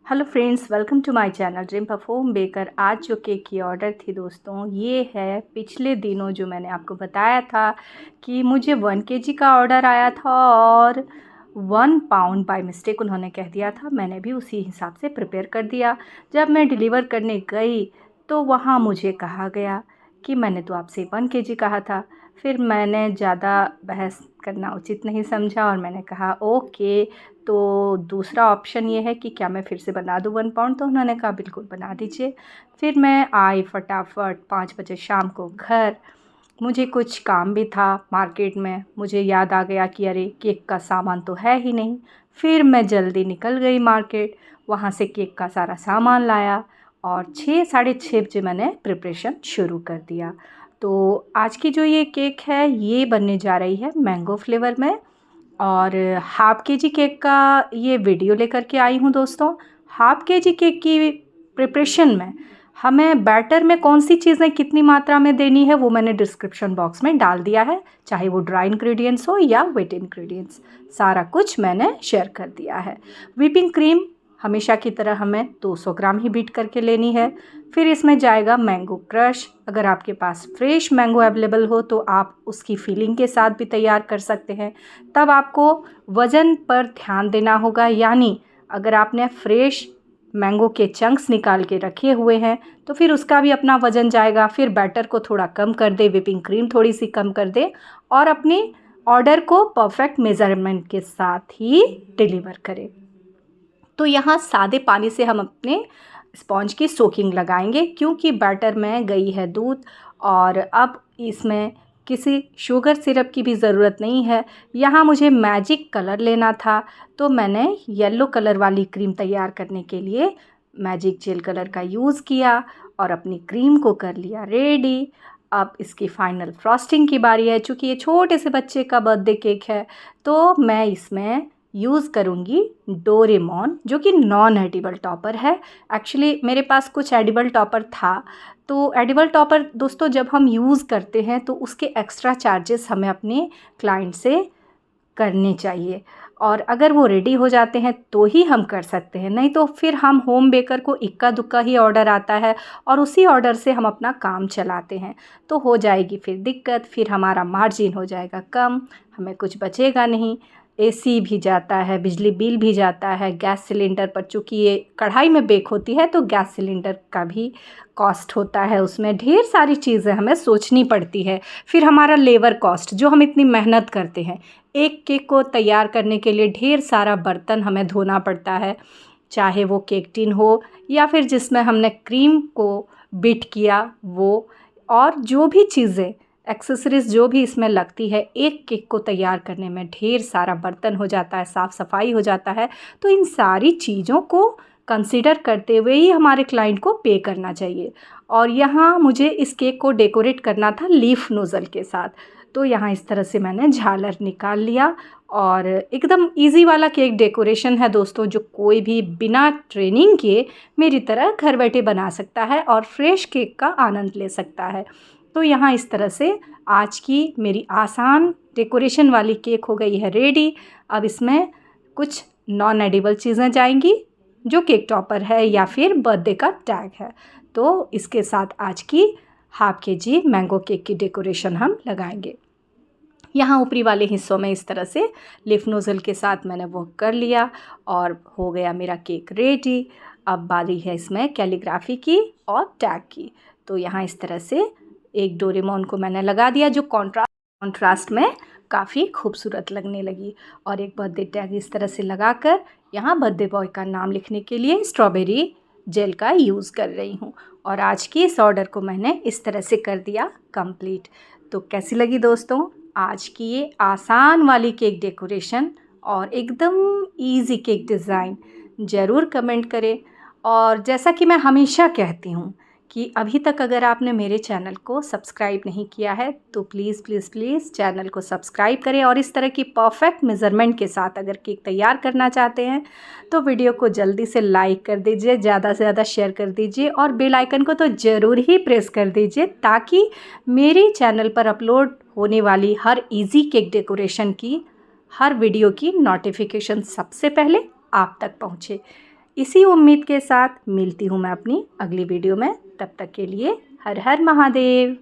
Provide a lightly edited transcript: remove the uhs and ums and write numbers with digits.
Hello friends, welcome to my channel dream of home baker. आज जो cake की order थी दोस्तों, ये है पिछले दिनों जो मैंने आपको बताया था कि मुझे 1 kg का ऑर्डर आया था और 1 पाउंड बाय मिस्टेक उन्होंने कह दिया था। मैंने भी उसी हिसाब से प्रिपेयर कर दिया। जब मैं डिलीवर करने गई तो वहाँ मुझे कहा गया कि मैंने तो आपसे 1 kg कहा था। फिर मैंने ज़्यादा बहस करना उचित नहीं समझा और मैंने कहा ओके, तो दूसरा ऑप्शन ये है कि क्या मैं फिर से बना दूँ 1 पाउंड। तो उन्होंने कहा बिल्कुल बना दीजिए। फिर मैं आई फटाफट 5 बजे शाम को घर। मुझे कुछ काम भी था मार्केट में। मुझे याद आ गया कि अरे केक का सामान तो है ही नहीं। फिर मैं जल्दी निकल गई मार्केट, वहाँ से केक का सारा सामान लाया और 6 साढ़े 6 बजे मैंने प्रिपरेशन शुरू कर दिया। तो आज की जो ये केक है ये बनने जा रही है मैंगो फ्लेवर में और हाफ़ केजी केक का ये वीडियो लेकर के आई हूँ दोस्तों। हाफ़ केजी केक की प्रिपरेशन में हमें बैटर में कौन सी चीज़ें कितनी मात्रा में देनी है वो मैंने डिस्क्रिप्शन बॉक्स में डाल दिया है, चाहे वो ड्राई इंग्रेडिएंट्स हो या वेट इंग्रेडिएंट्स, सारा कुछ मैंने शेयर कर दिया है। व्हिपिंग क्रीम हमेशा की तरह हमें 200 ग्राम ही बीट करके लेनी है। फिर इसमें जाएगा मैंगो क्रश। अगर आपके पास फ्रेश मैंगो अवेलेबल हो तो आप उसकी फीलिंग के साथ भी तैयार कर सकते हैं। तब आपको वज़न पर ध्यान देना होगा, यानी अगर आपने फ्रेश मैंगो के चंक्स निकाल के रखे हुए हैं तो फिर उसका भी अपना वज़न जाएगा। फिर बैटर को थोड़ा कम कर दे, व्हिपिंग क्रीम थोड़ी सी कम कर दे और अपनी ऑर्डर को परफेक्ट मेज़रमेंट के साथ ही डिलीवर करें। तो यहाँ सादे पानी से हम अपने स्पॉन्ज की सोकिंग लगाएंगे, क्योंकि बैटर में गई है दूध और अब इसमें किसी शुगर सिरप की भी ज़रूरत नहीं है। यहाँ मुझे मैजिक कलर लेना था तो मैंने येलो कलर वाली क्रीम तैयार करने के लिए मैजिक जेल कलर का यूज़ किया और अपनी क्रीम को कर लिया रेडी। अब इसकी फ़ाइनल फ्रॉस्टिंग की बारी है। चूँकि ये छोटे से बच्चे का बर्थडे केक है तो मैं इसमें यूज़ करूँगी डोरेमोन, जो कि नॉन एडिबल टॉपर है। एक्चुअली मेरे पास कुछ एडिबल टॉपर था, तो एडिबल टॉपर दोस्तों जब हम यूज़ करते हैं तो उसके एक्स्ट्रा चार्जेस हमें अपने क्लाइंट से करने चाहिए और अगर वो रेडी हो जाते हैं तो ही हम कर सकते हैं, नहीं तो फिर हम होम बेकर को इक्का दुक्का ही ऑर्डर आता है और उसी ऑर्डर से हम अपना काम चलाते हैं तो हो जाएगी फिर दिक्कत। फिर हमारा मार्जिन हो जाएगा कम, हमें कुछ बचेगा नहीं। एसी भी जाता है, बिजली बिल भी जाता है, गैस सिलेंडर पर चूँकि ये कढ़ाई में बेक होती है तो गैस सिलेंडर का भी कॉस्ट होता है, उसमें ढेर सारी चीज़ें हमें सोचनी पड़ती है। फिर हमारा लेबर कॉस्ट, जो हम इतनी मेहनत करते हैं एक केक को तैयार करने के लिए, ढेर सारा बर्तन हमें धोना पड़ता है, चाहे वो केक टिन हो या फिर जिसमें हमने क्रीम को बीट किया वो, और जो भी चीज़ें एक्सेसरीज़ जो भी इसमें लगती है एक केक को तैयार करने में ढेर सारा बर्तन हो जाता है, साफ़ सफाई हो जाता है। तो इन सारी चीज़ों को कंसीडर करते हुए ही हमारे क्लाइंट को पे करना चाहिए। और यहाँ मुझे इस केक को डेकोरेट करना था लीफ नोज़ल के साथ, तो यहाँ इस तरह से मैंने झालर निकाल लिया और एकदम इजी वाला केक डेकोरेशन है दोस्तों, जो कोई भी बिना ट्रेनिंग के मेरी तरह घर बैठे बना सकता है और फ्रेश केक का आनंद ले सकता है। तो यहाँ इस तरह से आज की मेरी आसान डेकोरेशन वाली केक हो गई है रेडी। अब इसमें कुछ नॉन एडिबल चीज़ें जाएंगी जो केक टॉपर है या फिर बर्थडे का टैग है। तो इसके साथ आज की हाफ़ केजी मैंगो केक की डेकोरेशन हम लगाएंगे। यहाँ ऊपरी वाले हिस्सों में इस तरह से लिफ नोज़ल के साथ मैंने वो कर लिया और हो गया मेरा केक रेडी। अब बारी है इसमें कैलीग्राफी की और टैग की। तो यहाँ इस तरह से एक डोरेमोन को मैंने लगा दिया जो कॉन्ट्रास्ट में काफ़ी खूबसूरत लगने लगी, और एक बर्थडे टैग इस तरह से लगाकर यहाँ बर्थडे बॉय का नाम लिखने के लिए स्ट्रॉबेरी जेल का यूज़ कर रही हूँ। और आज की इस ऑर्डर को मैंने इस तरह से कर दिया कंप्लीट। तो कैसी लगी दोस्तों आज की ये आसान वाली केक डेकोरेशन और एकदम इजी केक डिज़ाइन? ज़रूर कमेंट करें। और जैसा कि मैं हमेशा कहती हूँ कि अभी तक अगर आपने मेरे चैनल को सब्सक्राइब नहीं किया है तो प्लीज़ प्लीज़ प्लीज़ चैनल को सब्सक्राइब करें और इस तरह की परफेक्ट मेज़रमेंट के साथ अगर केक तैयार करना चाहते हैं तो वीडियो को जल्दी से लाइक कर दीजिए, ज़्यादा से ज़्यादा शेयर कर दीजिए और बेल आइकन को तो ज़रूर ही प्रेस कर दीजिए, ताकि मेरे चैनल पर अपलोड होने वाली हर इजी केक डेकोरेशन की हर वीडियो की नोटिफिकेशन सबसे पहले आप तक पहुँचे। इसी उम्मीद के साथ मिलती हूँ मैं अपनी अगली वीडियो में। तब तक के लिए हर हर महादेव।